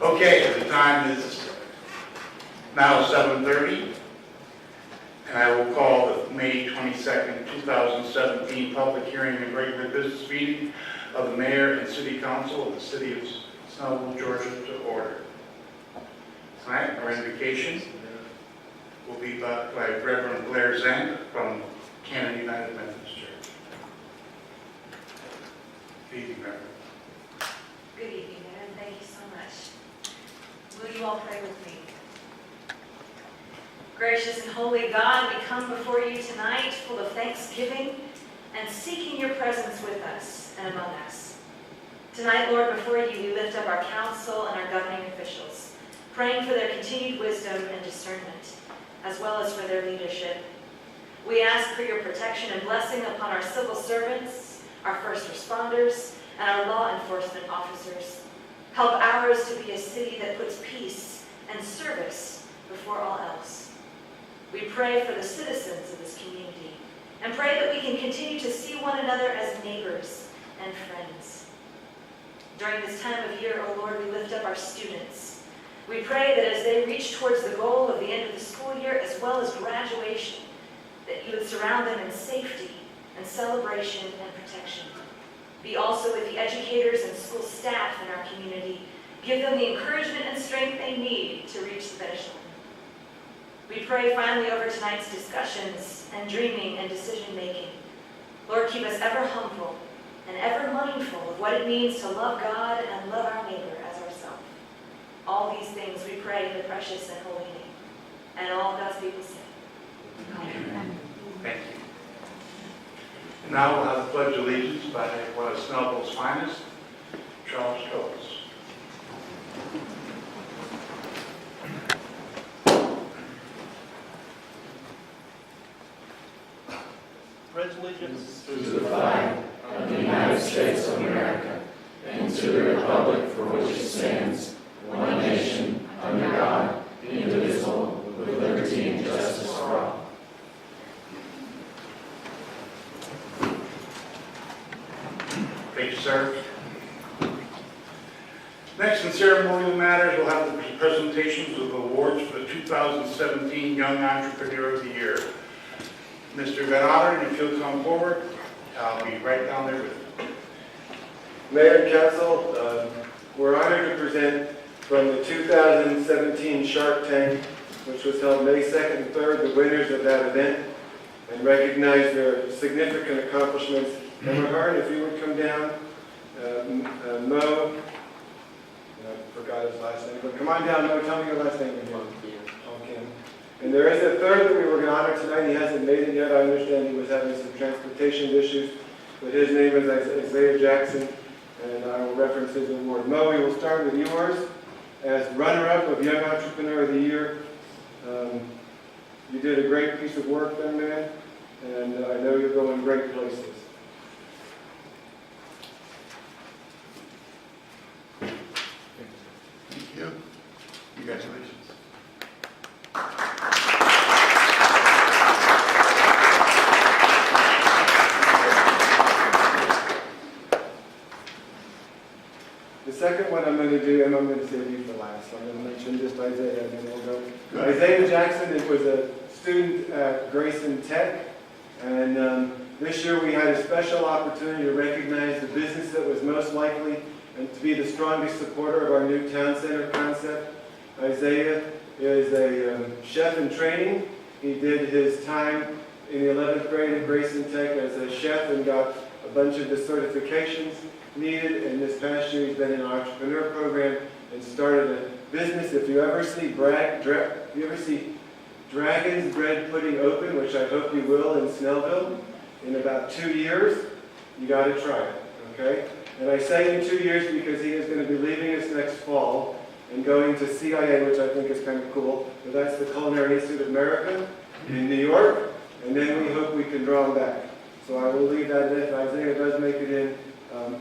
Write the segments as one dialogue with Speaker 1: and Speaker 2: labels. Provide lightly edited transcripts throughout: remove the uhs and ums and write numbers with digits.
Speaker 1: Okay, the time is now 7:30, and I will call the May 22nd, 2017 public hearing and regular business meeting of the Mayor and City Council of the City of Snellville, Georgia to order. Tonight, our invocation will be by Reverend Blair Zank from Canada United Methodist Church. Good evening, Reverend.
Speaker 2: Good evening, and thank you so much. Will you all pray with me? Gracious and holy God, we come before you tonight full of thanksgiving and seeking your presence with us and among us. Tonight, Lord, before you, we lift up our council and our governing officials, praying for their continued wisdom and discernment, as well as for their leadership. We ask for your protection and blessing upon our civil servants, our first responders, and our law enforcement officers. Help ours to be a city that puts peace and service before all else. We pray for the citizens of this community and pray that we can continue to see one another as neighbors and friends. During this time of year, O Lord, we lift up our students. We pray that as they reach towards the goal of the end of the school year as well as graduation, that you would surround them in safety and celebration and protection. Be also with the educators and school staff in our community. Give them the encouragement and strength they need to reach the finish line. We pray finally over tonight's discussions and dreaming and decision making. Lord, keep us ever humble and ever mindful of what it means to love God and love our neighbor as ourselves. All these things we pray in the precious and holy name. And all God's people say, Amen.
Speaker 1: Thank you. Now we'll have the Pledge of Allegiance by one of Snellville's finest, Charles Schultz.
Speaker 3: Pledge allegiance
Speaker 4: to the flag of the United States of America and to the republic for which it stands, one nation, under God, indivisible, with liberty and justice for all.
Speaker 1: Thank you, sir. Next, in ceremonial matters, we'll have the presentations of awards for the 2017 Young Entrepreneur of the Year. Mr. Van Otteren, if you'll come forward, I'll be right down there with you.
Speaker 5: Mayor and Council, we're honored to present from the 2017 Shark Tank, which was held May 2nd and 3rd, the winners of that event, and recognize their significant accomplishments. And Mahar, if you would come down, Mo, I forgot his last name, but come on down, Mo, tell me your last name again. Okay. And there is a third that we were going to honor tonight. He hasn't made it yet. I understand he was having some transportation issues, but his name is Isaiah Jackson, and I will reference his award. Mo, we will start with yours as runner-up of Young Entrepreneur of the Year. You did a great piece of work there, man, and I know you're going great places.
Speaker 1: Thank you. Congratulations.
Speaker 5: The second one I'm going to do, and I'm going to save you for last. I'm going to mention just Isaiah, and then we'll go. Isaiah Jackson, it was a student at Grayson Tech, and this year we had a special opportunity to recognize the business that was most likely and to be the strongest supporter of our new town center concept. Isaiah is a chef in training. He did his time in the 11th grade at Grayson Tech as a chef and got a bunch of the certifications needed, and this past year he's been in an entrepreneur program and started a business. If you ever see Dragon's Bread Pudding open, which I hope you will in Snellville in about 2 years, you got to try it, okay? And I say in 2 years because he is going to be leaving us next fall and going to CIA, which I think is kind of cool. But that's the Culinary Institute of America in New York, and then we hope we can draw him back. So I will leave that in. If Isaiah does make it in,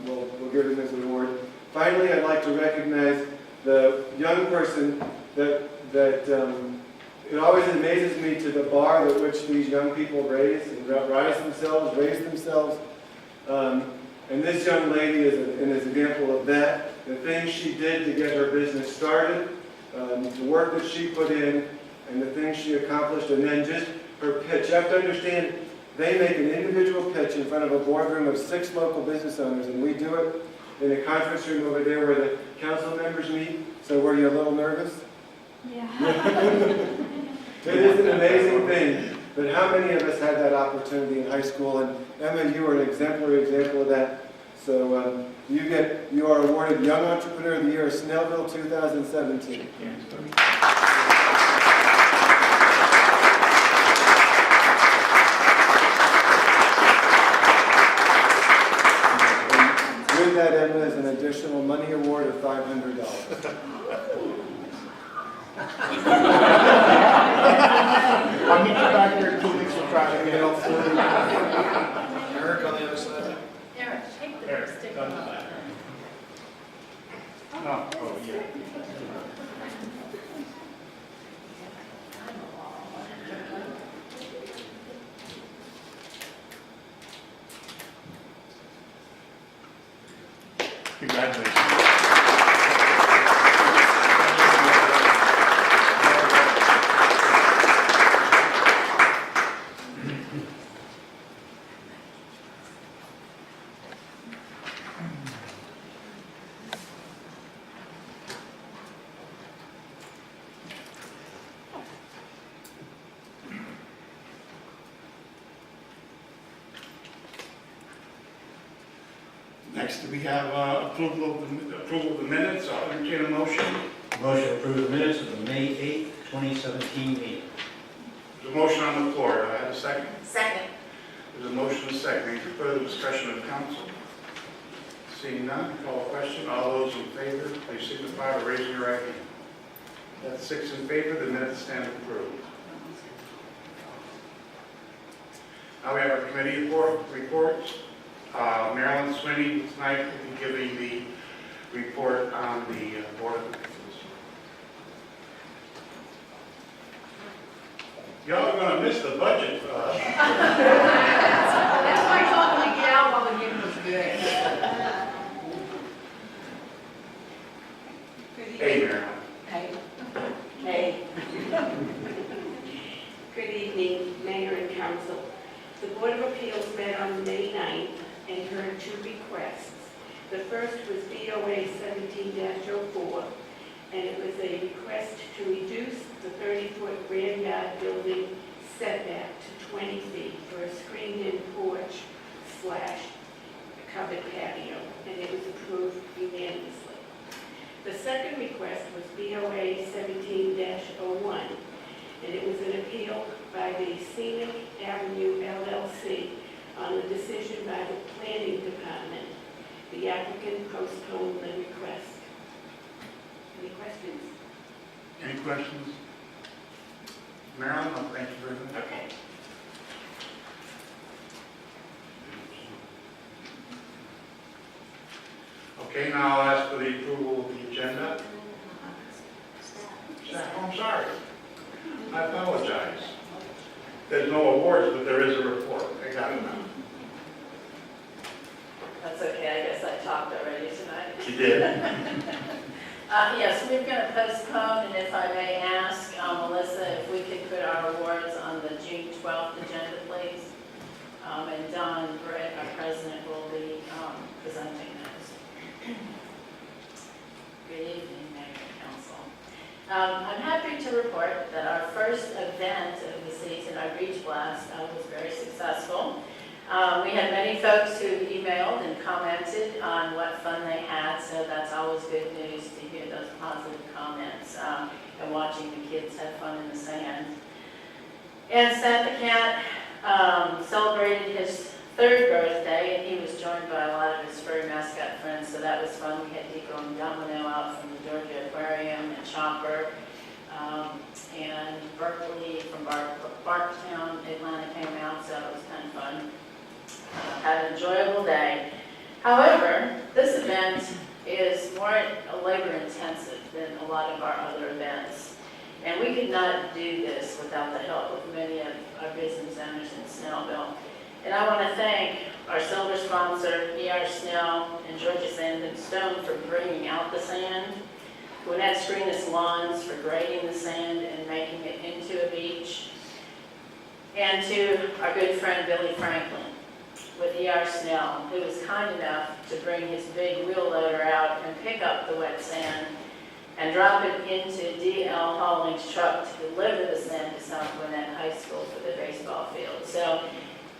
Speaker 5: we'll give him his award. Finally, I'd like to recognize the young person that it always amazes me to the bar at which these young people raise themselves. And this young lady is an example of that. The things she did to get her business started, the work that she put in, and the things she accomplished, and then just her pitch. You have to understand, they make an individual pitch in front of a boardroom of 6 local business owners, and we do it in a conference room over there where the council members meet. So were you a little nervous?
Speaker 6: Yeah.
Speaker 5: It is an amazing thing. But how many of us had that opportunity in high school? And Emma, you are an exemplary example of that. So you are awarded Young Entrepreneur of the Year of Snellville 2017. With that, Emma, is an additional money award of $500.
Speaker 1: I'll meet you back here in 2 weeks, we'll try to get else.
Speaker 3: Eric on the other side.
Speaker 6: Eric, take the
Speaker 3: Eric,
Speaker 6: stick
Speaker 3: go on the
Speaker 6: off.
Speaker 3: back.
Speaker 1: No, oh, yeah. Congratulations. Next, we have approval of the minutes. I'll entertain a motion.
Speaker 7: Motion to approve the minutes of the May 8th, 2017 meeting.
Speaker 1: There's a motion on the floor. Do I have a second?
Speaker 6: Second.
Speaker 1: There's a motion and a second. Any further discussion of council? Seeing none, call a question. All those in favor, please signify by raising your right hand. That's 6 in favor. The minutes stand approved. Now we have our committee reports. Marilyn Swinney tonight will be giving the report on the Board of Appeals. Y'all are going to miss the budget.
Speaker 6: That's why I told him to get out while the game was good.
Speaker 1: Hey, Marilyn.
Speaker 8: Hey. Hey. Good evening, Mayor and Council. The Board of Appeals met on May 9th and heard 2 requests. The first was BOA 17-04, and it was a request to reduce the 30-foot rear yard building setback to 20 feet for a screened-in porch / covered patio, and it was approved unanimously. The second request was BOA 17-01, and it was an appeal by the Scenic Avenue LLC on the decision by the Planning Department. The applicant postponed the request. Any questions?
Speaker 1: Any questions? Marilyn, thank you very much.
Speaker 8: Okay.
Speaker 1: Okay, now I'll ask for the approval of the agenda. Oh, I'm sorry. I apologize. There's no awards, but there is a report. I got it now.
Speaker 9: That's okay, I guess I talked already tonight.
Speaker 1: You did.
Speaker 9: Yes, we're going to postpone, and if I may ask, Melissa, if we could put our awards on the June 12th agenda, please. And Don Britt, our president, will be presenting those. Good evening, Mayor and Council. I'm happy to report that our first event of the season, our Beach Blast, was very successful. We had many folks who emailed and commented on what fun they had, so that's always good news to hear those positive comments and watching the kids have fun in the sand. And Santa Cat celebrated his 3rd birthday, and he was joined by a lot of his furry mascot friends, so that was fun. We had Dico and Domino out from the Georgia Aquarium, and Chopper, and Berkeley from Barktown, Atlanta came out, so it was kind of fun. Had an enjoyable day. However, this event is more labor intensive than a lot of our other events. And we could not do this without the help of many of our business owners in Snellville. And I want to thank our silver sponsor, E.R. Snell and Georgia Sand and Stone for bringing out the sand, Gwinnett Screenus Lawns for grading the sand and making it into a beach, and to our good friend Billy Franklin with E.R. Snell, who was kind enough to bring his big wheel loader out and pick up the wet sand and drop it into D.L. Holling's truck to deliver the sand to South Gwinnett High School for the baseball field. So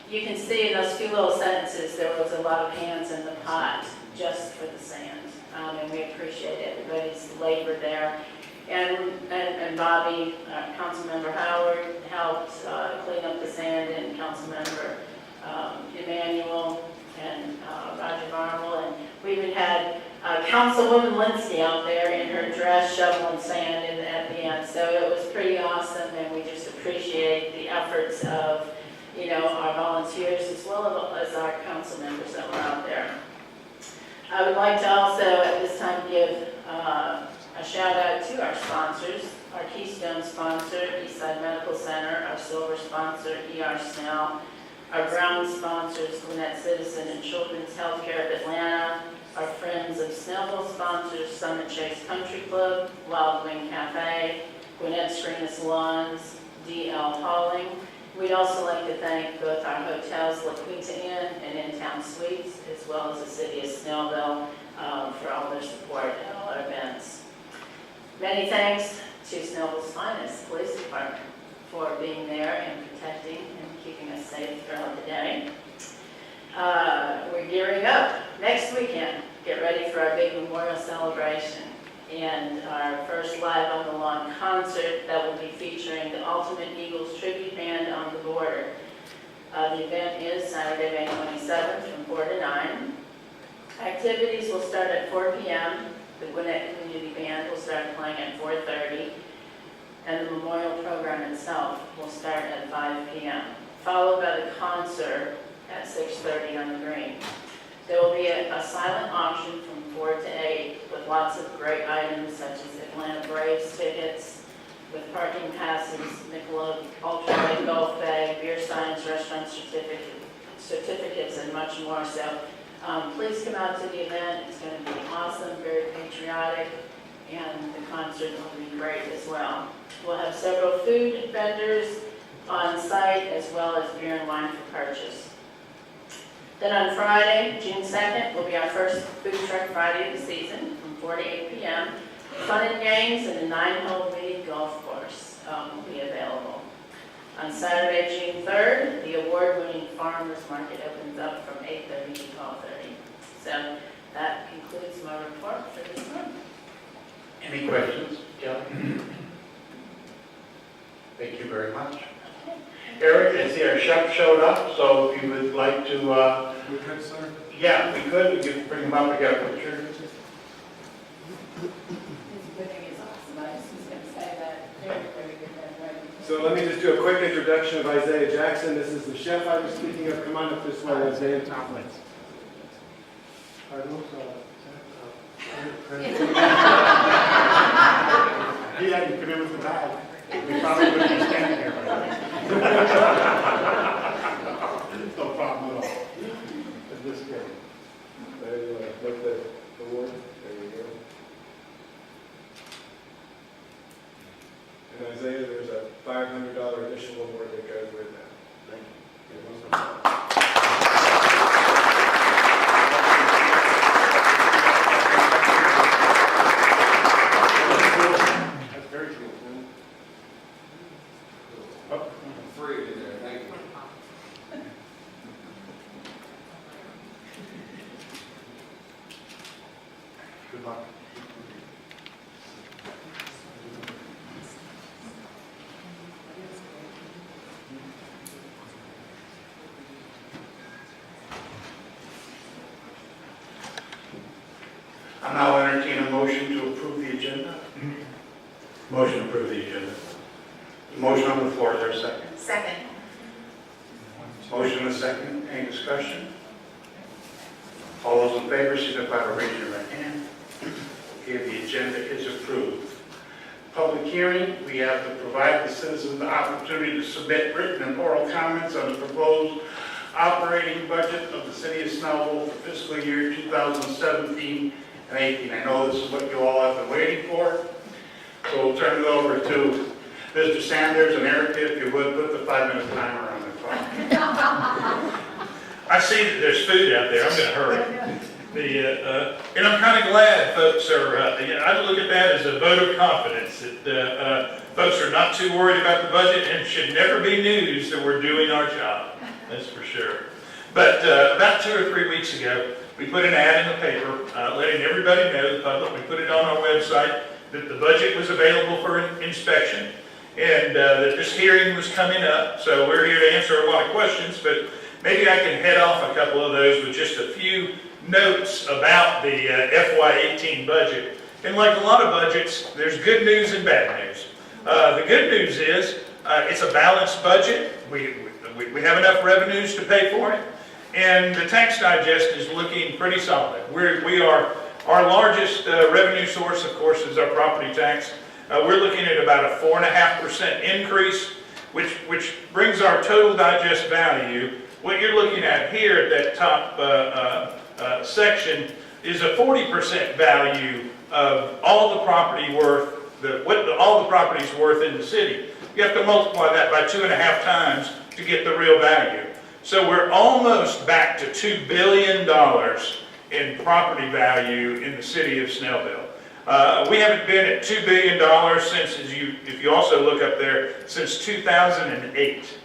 Speaker 9: you can see in those few little sentences, there was a lot of hands in the pot just for the sand. And we appreciate everybody's labor there. And Bobby, Councilmember Howard, helped clean up the sand, and Councilmember Emmanuel and Roger Marvel. And we even had Councilwoman Lindsay out there in her dress shoveling sand at the end. So it was pretty awesome, and we just appreciate the efforts of, our volunteers as well as our council members that were out there. I would like to also at this time give a shout out to our sponsors, our Keystone sponsor, Eastside Medical Center, our silver sponsor, E.R. Snell, our brown sponsors, Gwinnett Citizen and Children's Healthcare of Atlanta, our friends of Snellville sponsors, Summit Chase Country Club, Wild Wing Cafe, Gwinnett Screenus Lawns, D.L. Halling. We'd also like to thank both our hotels, La Quinta Inn and In-Town Suites, as well as the city of Snellville for all their support at all our events. Many thanks to Snellville's finest police department for being there and protecting and keeping us safe throughout the day. We're gearing up next weekend. Get ready for our big memorial celebration and our first Live on the Lawn concert that will be featuring the Ultimate Eagles Tribute Band on the Border. The event is Saturday, May 27th from 4 to 9. Activities will start at 4 p.m. The Gwinnett Community Band will start playing at 4:30, and the memorial program itself will start at 5 p.m., followed by the concert at 6:30 on the green. There will be a silent auction from 4 to 8 with lots of great items such as Atlanta Braves tickets, with parking passes, Michelob Ultra Gulf Bay, beer signs, restaurant certificates, and much more. So please come out to the event. It's going to be awesome, very patriotic, and the concert will be great as well. We'll have several food vendors on site as well as beer and wine for purchase. Then on Friday, June 2nd, will be our first Food Truck Friday of the season from 4 to 8 p.m. Fun and games and a 9-hole mini golf course will be available. On Saturday, June 3rd, the award-winning Farmers Market opens up from 8:30 to 12:30. So that concludes my report for this month.
Speaker 1: Any questions, Kelly? Thank you very much. Eric, I see our chef showed up, so if you would like to,
Speaker 3: We could, sir?
Speaker 1: yeah, we could, we could bring him up, we got a picture.
Speaker 9: His cooking is awesome. I was just going to say that. Very, very good.
Speaker 5: So let me just do a quick introduction of Isaiah Jackson. This is the chef I was speaking of. Come on up this way, Isaiah.
Speaker 1: He hadn't come in with the bag. We probably wouldn't be standing here right now. No problem at all. It's just good.
Speaker 5: There you are. Look the award. There you go. And Isaiah, there's a $500 additional award that goes with that.
Speaker 1: Thank That's very cool. Oh,
Speaker 3: Free in there, thank you.
Speaker 1: good luck. I'll now entertain a motion to approve the agenda. Motion to approve the agenda. Motion on the floor, is there a second?
Speaker 6: Second.
Speaker 1: Motion and a second, any discussion? All those in favor, signify by raising your right hand. Okay, the agenda is approved. Public hearing, we have to provide the citizens the opportunity to submit written and oral comments on the proposed operating budget of the city of Snellville for fiscal year 2017 and 18. I know this is what you all have been waiting for. So we'll turn it over to Mr. Sanders and Erica, if you would, put the 5-minute timer on the clock.
Speaker 10: I see that there's food out there. I'm going to hurry. And I'm kind of glad folks are, I look at that as a vote of confidence that folks are not too worried about the budget, and it should never be news that we're doing our job. That's for sure. But about 2 or 3 weeks ago, we put an ad in the paper letting everybody know, the public, we put it on our website, that the budget was available for inspection, and that this hearing was coming up. So we're here to answer a lot of questions, but maybe I can head off a couple of those with just a few notes about the FY18 budget. And like a lot of budgets, there's good news and bad news. The good news is it's a balanced budget. We have enough revenues to pay for it, and the tax digest is looking pretty solid. We are our largest revenue source, of course, is our property tax. We're looking at about a 4.5% increase, which brings our total digest value. What you're looking at here at that top section is a 40% value of all the property worth, all the property's worth in the city. You have to multiply that by 2.5 times to get the real value. So we're almost back to $2 billion in property value in the city of Snellville. We haven't been at $2 billion since, if you also look up there, since 2008.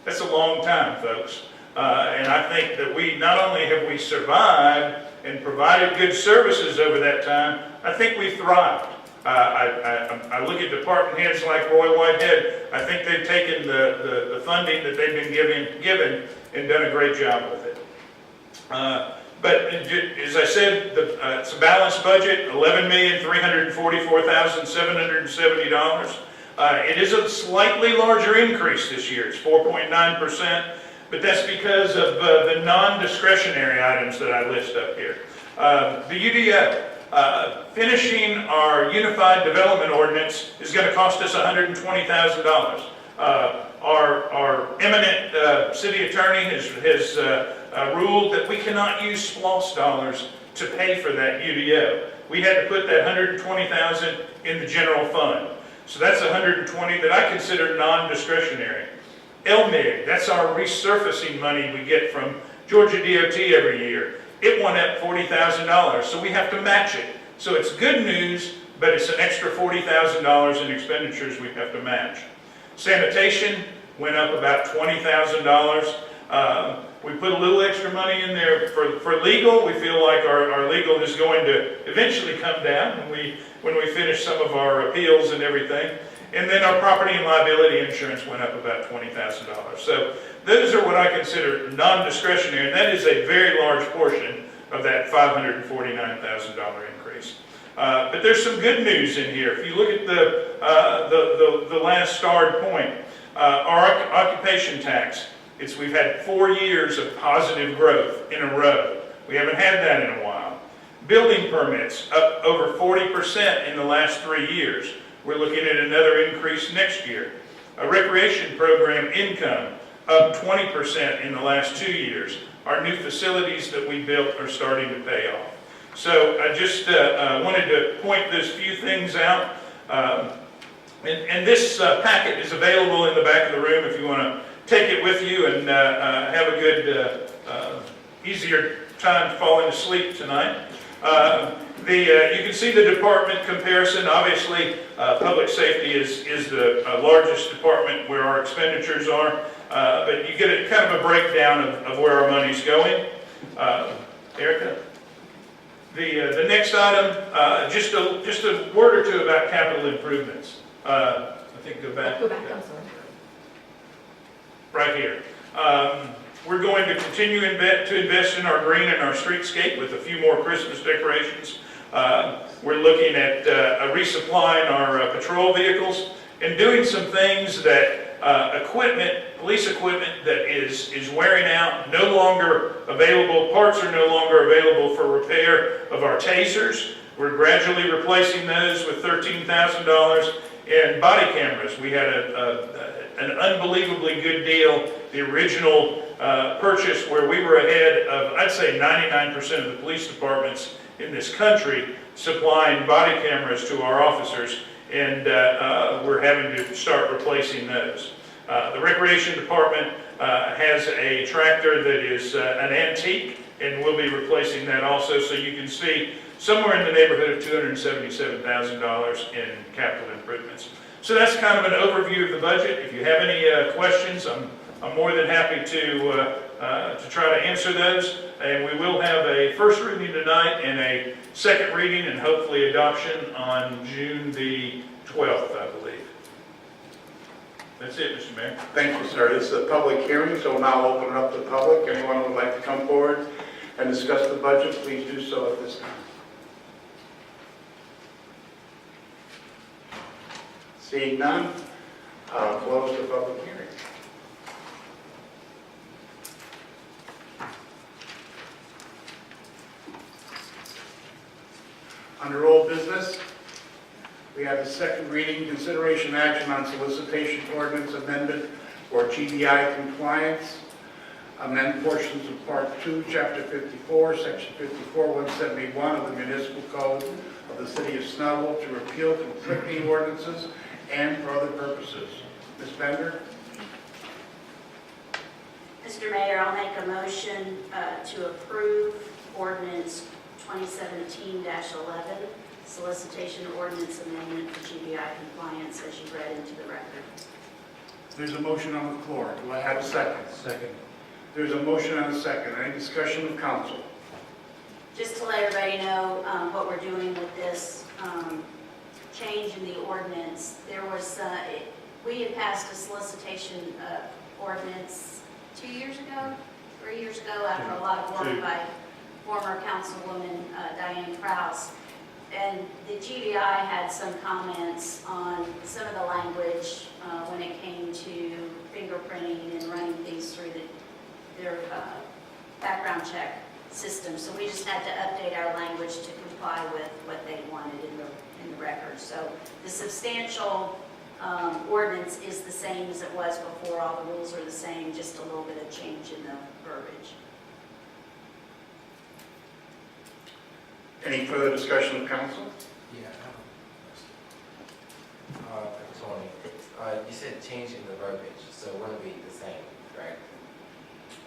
Speaker 10: That's a long time, folks. And I think that we, not only have we survived and provided good services over that time, I think we've thrived. I look at department heads like Roy Whitehead. I think they've taken the funding that they've been given and done a great job with it. But as I said, it's a balanced budget, $11,344,770. It is a slightly larger increase this year. It's 4.9%, but that's because of the non-discretionary items that I list up here. The UDO. Finishing our Unified Development Ordinance is going to cost us $120,000. Our eminent city attorney has ruled that we cannot use SPLOST dollars to pay for that UDO. We had to put that $120,000 in the general fund. So that's $120,000 that I consider non-discretionary. LMIG, that's our resurfacing money we get from Georgia DOT every year. It went up $40,000, so we have to match it. So it's good news, but it's an extra $40,000 in expenditures we have to match. Sanitation went up about $20,000. We put a little extra money in there for legal. We feel like our legal is going to eventually come down when we finish some of our appeals and everything. And then our property and liability insurance went up about $20,000. So those are what I consider non-discretionary, and that is a very large portion of that $549,000 increase. But there's some good news in here. If you look at the last starred point, our occupation tax, we've had 4 years of positive growth in a row. We haven't had that in a while. Building permits up over 40% in the last 3 years. We're looking at another increase next year. A recreation program income up 20% in the last 2 years. Our new facilities that we built are starting to pay off. So I just wanted to point those few things out. And this packet is available in the back of the room if you want to take it with you and have a good, easier time falling asleep tonight. You can see the department comparison. Obviously, public safety is the largest department where our expenditures are, but you get kind of a breakdown of where our money's going. Erica? The next item, just a word or two about capital improvements. I think go back.
Speaker 6: Go back, I'm sorry.
Speaker 10: Right here. We're going to continue to invest in our green and our streetscape with a few more Christmas decorations. We're looking at resupplying our patrol vehicles and doing some things that police equipment that is wearing out, no longer available, parts are no longer available for repair of our tasers. We're gradually replacing those with $13,000. And body cameras, we had an unbelievably good deal. The original purchase where we were ahead of, I'd say 99% of the police departments in this country supplying body cameras to our officers, and we're having to start replacing those. The Recreation Department has a tractor that is an antique, and we'll be replacing that also, so you can see somewhere in the neighborhood of $277,000 in capital improvements. So that's kind of an overview of the budget. If you have any questions, I'm more than happy to try to answer those. And we will have a first reading tonight and a second reading and hopefully adoption on June the 12th, I believe. That's it, Mr. Mayor.
Speaker 1: Thank you, sir. This is a public hearing, so we'll now open it up to the public. Anyone who would like to come forward and discuss the budget, please do so at this time. Seeing none, I'll close the public hearing. Under old business, we have the second reading, consideration action on solicitation ordinance amendment for GDI compliance. Amend portions of Part 2, Chapter 54, Section 54-171 of the Municipal Code of the City of Snellville to repeal conflicting ordinances and for other purposes. Ms. Bender?
Speaker 11: Mr. Mayor, I'll make a motion to approve ordinance 2017-11, solicitation ordinance amendment for GBI compliance as you read into the record.
Speaker 1: There's a motion on the floor. Do I have a second?
Speaker 7: Second.
Speaker 1: There's a motion and a second. Any discussion of council?
Speaker 11: Just to let everybody know what we're doing with this change in the ordinance, there was, we had passed a solicitation ordinance 2 years ago, 3 years ago, after a lot of work by former Councilwoman Diane Krause. And the GBI had some comments on some of the language when it came to fingerprinting and running things through their background check system. So we just had to update our language to comply with what they wanted in the record. So the substantial ordinance is the same as it was before. All the rules are the same, just a little bit of change in the verbiage.
Speaker 1: Any further discussion of council?
Speaker 12: Yeah. Tony, you said changing the verbiage, so it wouldn't be the same, right?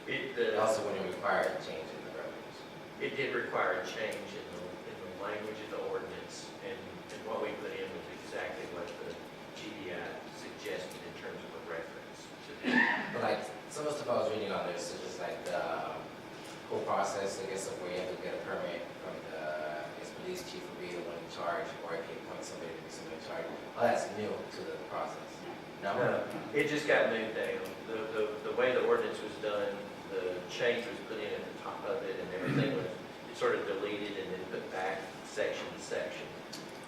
Speaker 12: It also wouldn't require a change in the verbiage.
Speaker 13: It did require a change in the language of the ordinance, and what we put in was exactly what the GDI suggested in terms of a reference to that.
Speaker 12: But like, some of the stuff I was reading on this is just like the whole process, I guess, of where you have to get a permit from the, police chief will be the one in charge, or if you appoint somebody to be somebody in charge. All that's new to the process. No?
Speaker 13: It just got moved down. The way the ordinance was done, the change was put in at the top of it, and everything was sort of deleted and then put back section to section.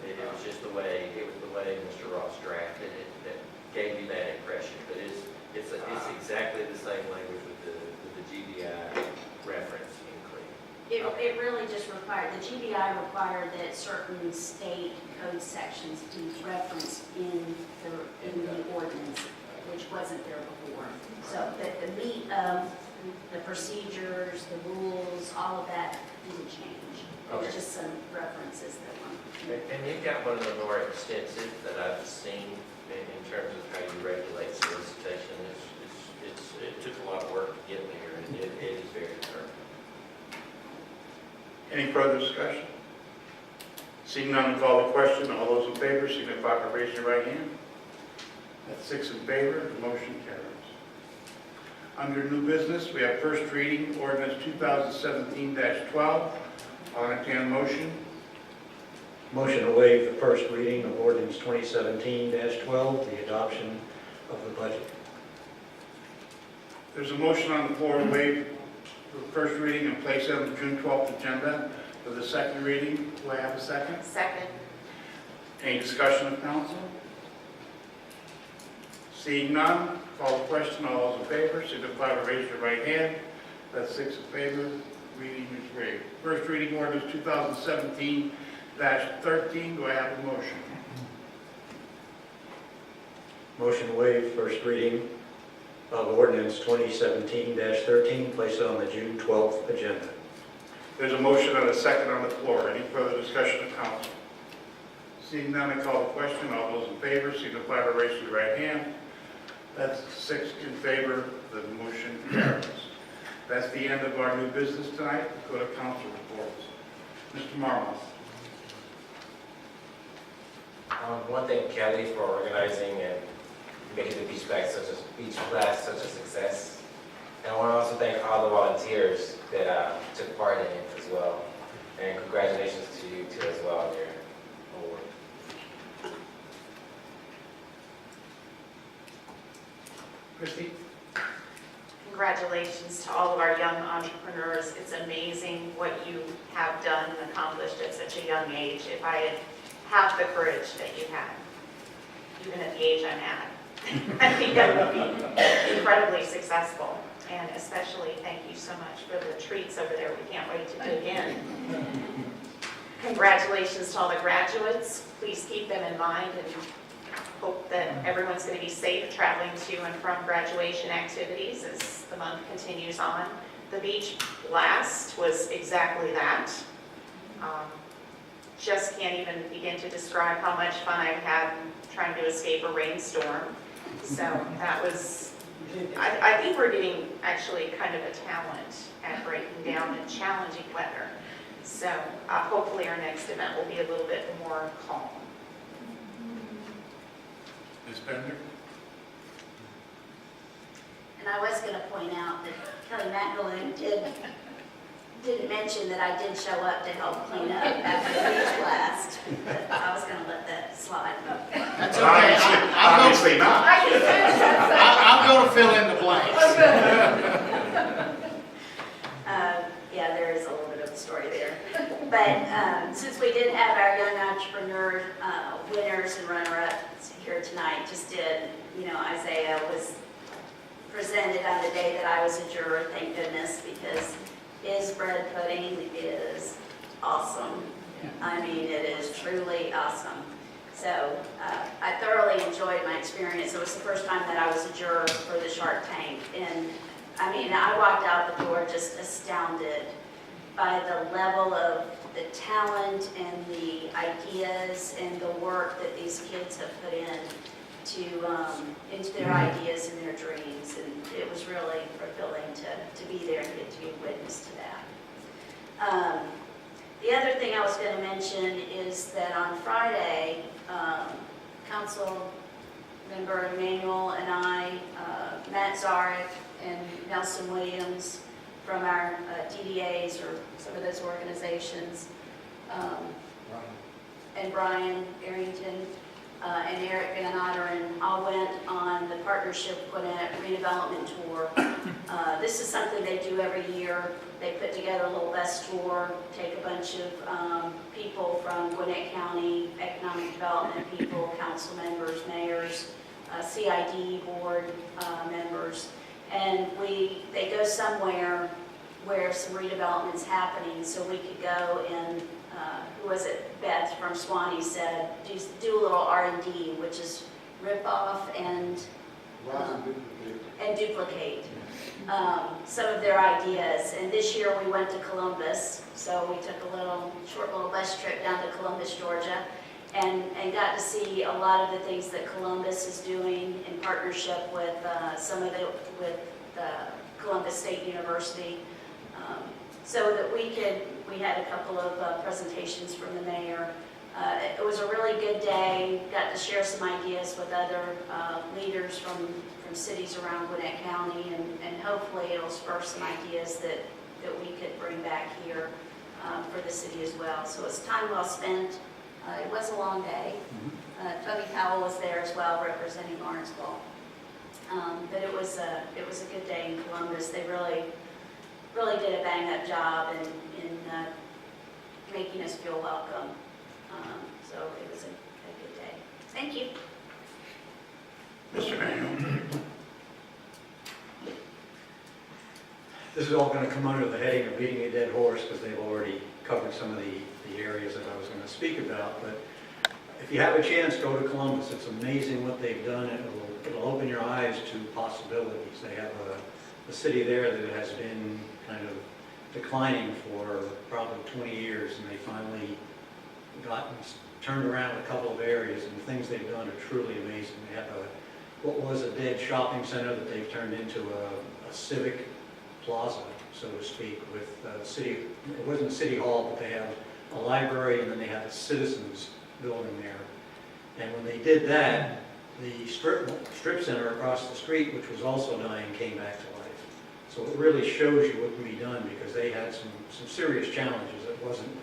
Speaker 13: It was just the way Mr. Ross drafted it that gave you that impression. But it's exactly the same language with the GDI reference included.
Speaker 11: It really just required, the GBI required that certain state code sections be referenced in the ordinance, which wasn't there before. So that the meat of the procedures, the rules, all of that didn't change. It was just some references that were.
Speaker 13: And you've got one of the more extensive that I've seen in terms of how you regulate solicitation. It took a lot of work to get there, and it is very thorough.
Speaker 1: Any further discussion? Seeing none, we'll call the question. All those in favor signify by raising your right hand. That's 6 in favor. The motion carries. Under new business, we have first reading ordinance 2017-12. I'll entertain a motion.
Speaker 7: Motion to waive the first reading of ordinance 2017-12, the adoption of the budget.
Speaker 1: There's a motion on the floor to waive the first reading and place it on the June 12th agenda for the second reading. Do I have a second?
Speaker 11: Second.
Speaker 1: Any discussion of council? Seeing none, call the question. All those in favor signify by raising your right hand. That's 6 in favor. Reading is waived. First reading ordinance 2017-13. Do I have a motion?
Speaker 7: Motion to waive first reading of ordinance 2017-13, place it on the June 12th agenda.
Speaker 1: There's a motion and a second on the floor. Any further discussion of council? Seeing none, I call the question. All those in favor, signify by raising your right hand. That's 6 in favor. The motion carries. That's the end of our new business tonight. Go to council reports. Mr. Marmos.
Speaker 12: One thing, Kelly, for organizing and making the beach blast such a success. And I want to also thank all the volunteers that took part in it as well. And congratulations to you too as well on your award.
Speaker 1: Christie?
Speaker 14: Congratulations to all of our young entrepreneurs. It's amazing what you have done and accomplished at such a young age. If I had half the courage that you had, even at the age I'm at, I think I would be incredibly successful. And especially, thank you so much for the treats over there. We can't wait to do again. Congratulations to all the graduates. Please keep them in mind and hope that everyone's going to be safe traveling to and from graduation activities as the month continues on. The beach blast was exactly that. Just can't even begin to describe how much fun I've had trying to escape a rainstorm. So that was, I think we're getting actually kind of a talent at breaking down in challenging weather. So hopefully our next event will be a little bit more calm.
Speaker 1: Ms. Bender?
Speaker 11: And I was going to point out that Kelly Magdalene didn't mention that I did show up to help clean up after the beach blast. But I was going to let that slide.
Speaker 6: That's okay.
Speaker 1: Obviously not.
Speaker 6: I'll go to fill in the blanks.
Speaker 11: Yeah, there is a little bit of a story there. But since we did have our young entrepreneur winners and runner-ups here tonight, just did, Isaiah was presented on the day that I was a juror, thank goodness, because his bread pudding is awesome. I mean, it is truly awesome. So I thoroughly enjoyed my experience. It was the first time that I was a juror for the Shark Tank. And I mean, I walked out the door just astounded by the level of the talent and the ideas and the work that these kids have put in into their ideas and their dreams. And it was really fulfilling to be there and get to be witness to that. The other thing I was going to mention is that on Friday, Council Member Emmanuel and I, Matt Zarek and Nelson Williams from our DDAs or some of those organizations, and Brian Arrington and Eric Van Otteren all went on the Partnership Gwinnett redevelopment tour. This is something they do every year. They put together a little bus tour, take a bunch of people from Gwinnett County, economic development people, council members, mayors, CID board members, and they go somewhere where some redevelopment's happening, so we could go and, who was it, Beth from Swanee said, do a little R&D, which is rip off and duplicate some of their ideas. And this year we went to Columbus, so we took a short little bus trip down to Columbus, Georgia, and got to see a lot of the things that Columbus is doing in partnership with with Columbus State University. So that we had a couple of presentations from the mayor. It was a really good day, got to share some ideas with other leaders from cities around Gwinnett County, and hopefully it'll spur some ideas that we could bring back here for the city as well. So it's time well spent. It was a long day. Tony Powell was there as well, representing Lawrenceville. But it was a good day in Columbus. They really did a bang-up job in making us feel welcome. So it was a good day. Thank you.
Speaker 1: Mr. Manuel?
Speaker 7: This is all going to come under the heading of beating a dead horse because they've already covered some of the areas that I was going to speak about. But if you have a chance, go to Columbus. It's amazing what they've done. It'll open your eyes to possibilities. They have a city there that has been kind of declining for probably 20 years, and they finally turned around a couple of areas, and the things they've done are truly amazing. They have what was a dead shopping center that they've turned into a civic plaza, so to speak, with city. It wasn't a city hall, but they have a library, and then they have a citizens building there. And when they did that, the strip center across the street, which was also dying, came back to life. So it really shows you what can be done, because they had some serious challenges. It wasn't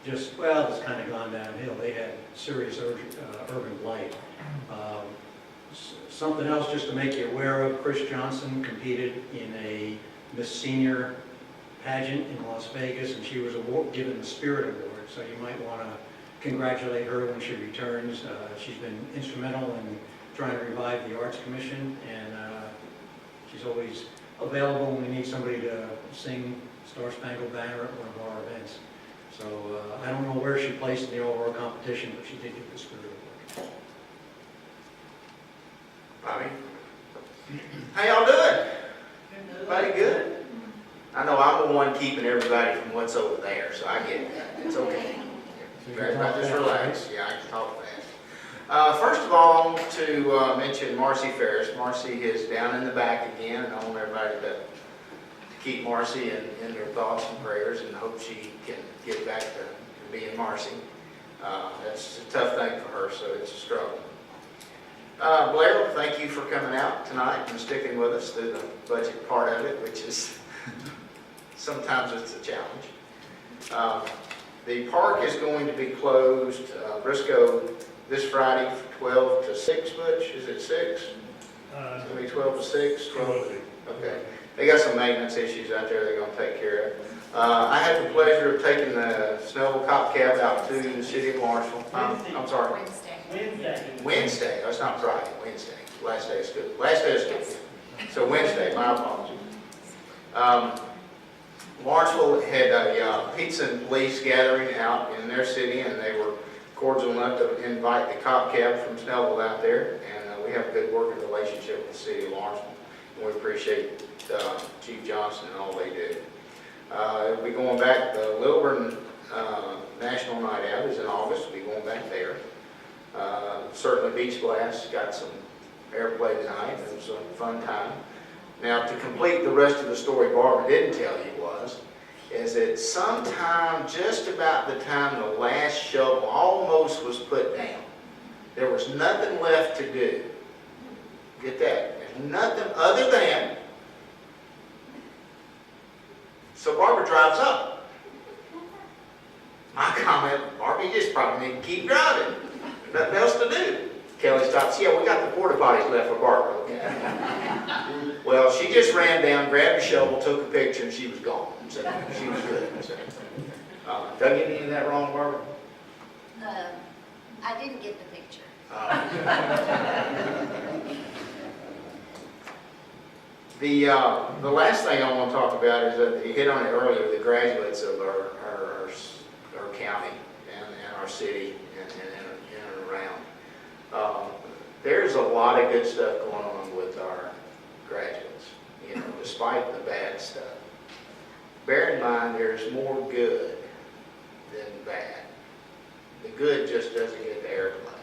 Speaker 7: just, well, it's kind of gone downhill. They had serious urban blight. Something else just to make you aware of, Chris Johnson competed in a Miss Senior pageant in Las Vegas, and she was given the Spirit Award. So you might want to congratulate her when she returns. She's been instrumental in trying to revive the Arts Commission, and she's always available when we need somebody to sing Star Spangled Banner at one of our events. So I don't know where she placed in the overall competition, but she did get the Spirit Award.
Speaker 15: Bobby? How y'all doing? Everybody good? I know I'm the one keeping everybody from what's over there, so I get that. It's okay. Everybody just relax. Yeah, I can talk fast. First of all, I want to mention Marcy Ferris. Marcy is down in the back again, and I want everybody to keep Marcy in their thoughts and prayers, and hope she can get back to being Marcy. That's a tough thing for her, so it's a struggle. Blair, thank you for coming out tonight and sticking with us through the budget part of it, which is sometimes it's a challenge. The park is going to be closed, Briscoe, this Friday from 12 to 6, Butch. Is it 6? It's going to be 12 to 6? 12. Okay. They got some maintenance issues out there they're going to take care of. I had the pleasure of taking the Snellville Cop Cab out to the city of Lawrenceville. I'm sorry. Wednesday. That's not Friday. Wednesday. Last day of school. Last day of school. So Wednesday. My apologies. Lawrenceville had a pizza and police gathering out in their city, and they were cordial enough to invite the cop cab from Snellville out there, and we have a good working relationship with the city of Lawrenceville, and we appreciate Chief Johnson and all they do. We'll be going back, the Lilburn National Night Out is in August. We'll be going back there. Certainly Beach Blast got some airplay tonight. It was a fun time. Now, to complete the rest of the story Barbara didn't tell you is that sometime just about the time the last shovel almost was put down, there was nothing left to do. Get that? There's nothing other than, so Barbara drives up. My comment, Barbara, you just probably need to keep driving. Nothing else to do. Kelly stops, yeah, we got the porta potties left for Barbara. Okay. Well, she just ran down, grabbed a shovel, took a picture, and she was gone. So she was good. So, did I get any of that wrong, Barbara?
Speaker 11: I didn't get the picture.
Speaker 15: The last thing I want to talk about is that you hit on it earlier, the graduates of our county and our city and around. There's a lot of good stuff going on with our graduates, despite the bad stuff. Bear in mind, there's more good than bad. The good just doesn't get the airplay.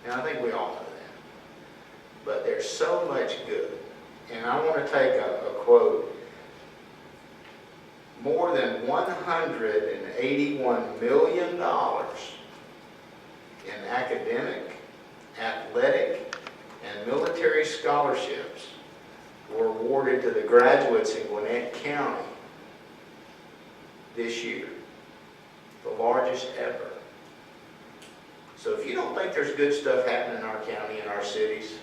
Speaker 15: And I think we all know that. But there's so much good. And I want to take a quote. More than $181 million in academic, athletic, and military scholarships were awarded to the graduates in Gwinnett County this year, the largest ever. So if you don't think there's good stuff happening in our county and our cities,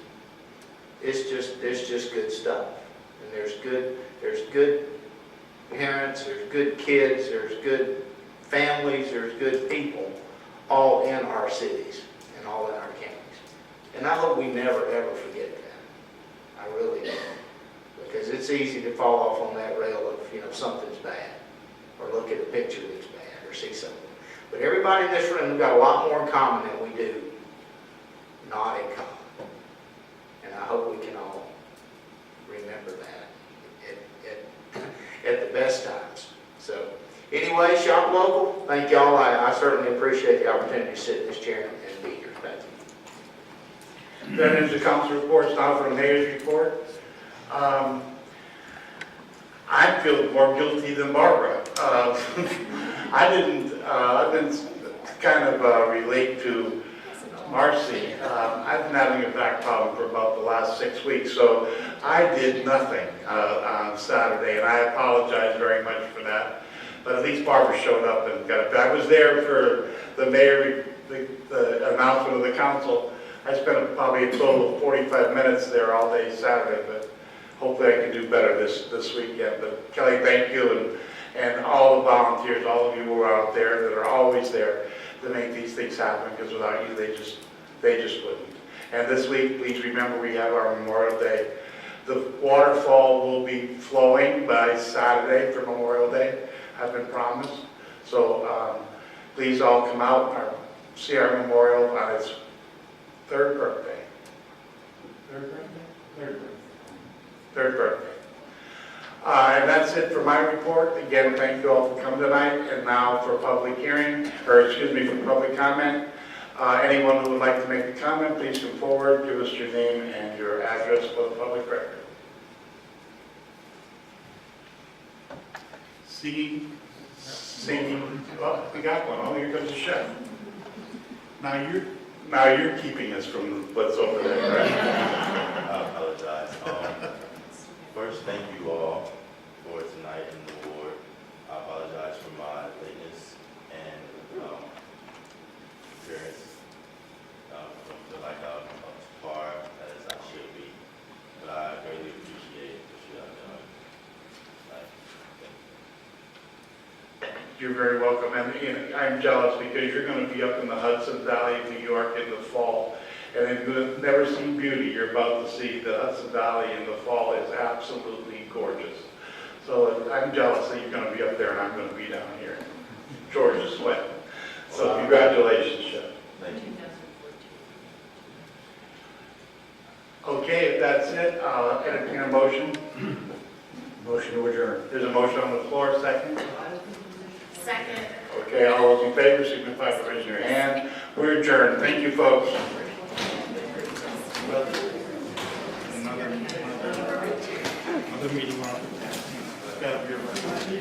Speaker 15: there's just good stuff. And there's good parents, there's good kids, there's good families, there's good people all in our cities and all in our counties. And I hope we never ever forget that. I really do. Because it's easy to fall off on that rail of, something's bad, or look at a picture that's bad, or see something. But everybody in this room has got a lot more in common than we do not in common. And I hope we can all remember that at the best times. So anyway, shop local. Thank y'all. I certainly appreciate the opportunity to sit in this chair and be here. Thank you.
Speaker 1: Then is the council reports now for the mayor's report. I feel more guilty than Barbara. I've been kind of relate to Marcy. I've been having a back problem for about the last 6 weeks, so I did nothing on Saturday, and I apologize very much for that. But at least Barbara showed up and got it. I was there for the mayor, the announcement of the council. I spent probably a total of 45 minutes there all day Saturday, but hopefully I can do better this weekend. But Kelly, thank you, and all the volunteers, all of you who are out there that are always there to make these things happen, because without you, they just wouldn't. And this week, please remember we have our Memorial Day. The waterfall will be flowing by Saturday for Memorial Day, I've been promised. So please all come out and see our memorial on its third birthday. Third birthday. And that's it for my report. Again, thank you all for coming tonight. And now for public hearing, or excuse me, for public comment. Anyone who would like to make a comment, please come forward, give us your name and your address for the public record. Seeing, oh, we got one. Oh, here comes the chef. Now you're keeping us from what's over there, right?
Speaker 16: I apologize. First, thank you all for tonight and the award. I apologize for my lateness and appearance. Don't feel like I'm up to par as I should be, but I greatly appreciate what you have done.
Speaker 1: You're very welcome, and I'm jealous because you're going to be up in the Hudson Valley of New York in the fall, and if you've never seen beauty, you're about to see the Hudson Valley in the fall is absolutely gorgeous. So I'm jealous that you're going to be up there and I'm going to be down here. George is sweating. So congratulations, Chef.
Speaker 16: Thank you.
Speaker 1: Okay, if that's it, entertain a motion.
Speaker 7: Motion to adjourn.
Speaker 1: There's a motion on the floor, second.
Speaker 14: Second.
Speaker 1: Okay, all those in favor, signify by raising your hand. We're adjourned. Thank you, folks. Another meeting on. Got to be